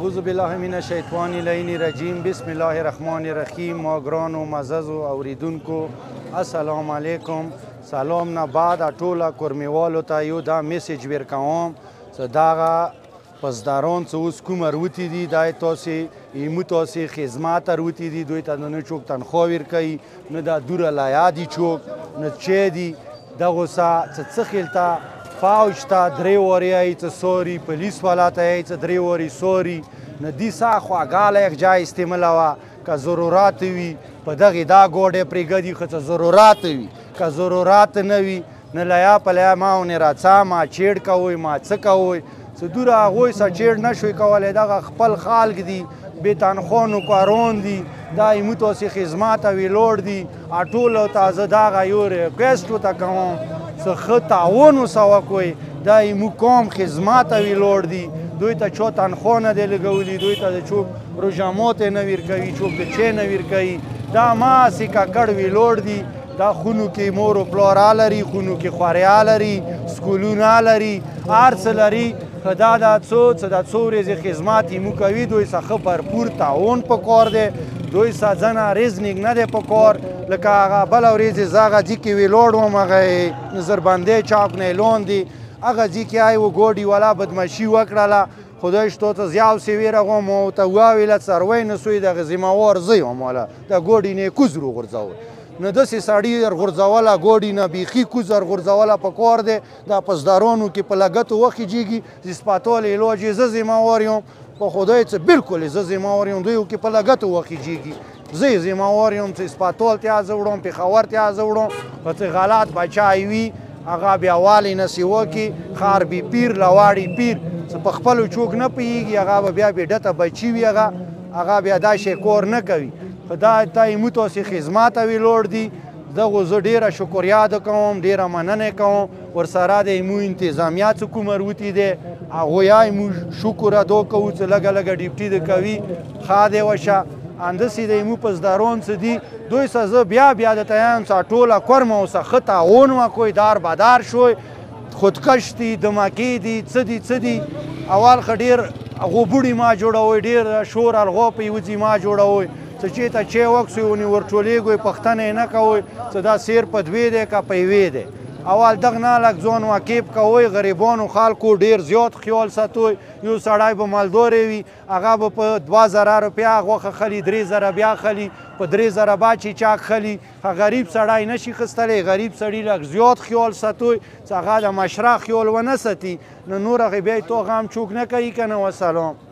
اعوذ بالله من الشیطان اللعین الرجیم. بسم الله الرحمن الرحیم. ما ګرانو معززو اوریدونکو السلام علیکم. سلام نه بعد ټوله کورمیوالو ته یو دا میسیج ورکوم چې دغه پسداران چې اوس کوم روتي دي دا تاسې ایمو تاسې خدمات روتي دي دوی ته نه څوک تنخوا ورکوي نه دا دوره لایا دي څوک نه چی دي دغو څه خیلته فوج ته درې وارې څه سوري پولیس والا ته څه درې وارې سوري نه دي سا خواږاله یک جای استعمالوه که ضرورت وي په دغې دا ګوډې پرېږدي خو څه ضرورت وي که ضرورت نه وي نه لیا په لیا ما ونې راڅه ما چیډ کوئ ما څه کوئ څه دوره هغوی څه چیډ نه شوی کولی دغه خپل خلک دي بې تنخوا نوکران دي دا ایمو تاسې خدمات او ویلوړ دي ټولو ته زه دغه یو ریکویسټ ورته کوم څه ښه تعاون ورسه وکړئ دا ایمو قوم خدمات او ویلوړ دي دوی ته چا تنخوا نه دی لګولي دوی ته د څوک روژه ماتې نه ورکوي څوک د چای نه ورکوي دا ماسې ککړ ویلوړ دي دا خونو کې مور و پلار لري خونو کې خوریا لري سکولونه لري هر څه لري خو دا څه ورځې خدمات ایمو کوي دوی څه ښه بھرپور تعاون پکار دی دوی څه ځنه ریزنګ نه دی پکار لکه هغه بله ورځې زه هغه ځای کې ویلوړ وم هغه نظربندۍ چاک نیلون دی هغه ځای کې و ګوډي والا بدماشي وکړله خدای شتو ته زیاو سې ویرغوم او ته وویله څاروی نه سوی دغه ذمهوار زه یم والا دا ګوډي نه یې کوز وغورځول نه داسې سړي ورغورځوله ګوډي نه بیخي کوز ورغورځوله پکار دی دا پسدارانو کې په لګتو وخیجېږي اسپاتال علاج یې زه ذمهوار یم په خدای څه بلکل زه ذمهوار یم دوی کې په لګتو وخیجېږي زه یې ذمهوار یم چې اسپاتال ته زه وړم پېښور ته زه وړم که څه غلط بچی وي هغه بیا والی نسې وکړي خار بي پیر لواړي پیر څه په خپلو چوک نه پوهېږي هغه به بیا بېډته بچي وي هغه بیا دا شی کور نه کوي خو دا ته ایمو تاسې خدمات او ویلوړ دي دغو زه ډېره شکریاده کوم ډېره مننه کوم ورسره د ایمو انتظامیه څه کومه روتي دی هغوی ایمو شکر ادا کوو چې لږه لږه ډیوټي د کوي ښه دی وشه همداسې د ایمو پسداران څه دي دوی څه زه بیا درته یم څه ټوله کورمه اوسه ښه تعاون وکړئ دار بدار شوی خودکش دي دماکې دي څه دي اول ښه ډېر هغو بوډي ما جوړوئ ډېر شور الغوا په یوه ځای ما جوړوئ څه چېرته چای وکسئ ونې ورټولېږئ پوښتنه یې نه کوئ څه دا سیر په دوې دی که په یوې دی اول دغه نه لږ ځان واقف کوئ غریبانو خلکو ډېر زیات خیال ساتئ یو سړی به مالدارې وي هغه به په 2000 روپیه غوښه خلي 3000 بیا خلي په 3000 با چیچاک خلي غریب سړی نشي خیستلی غریب سړي لږ زیات خیال ساتئ چې هغه د مشره خیال ونه ساتي نو نور هغې بیا یې تو غم چوک نه کوي که نه وسلام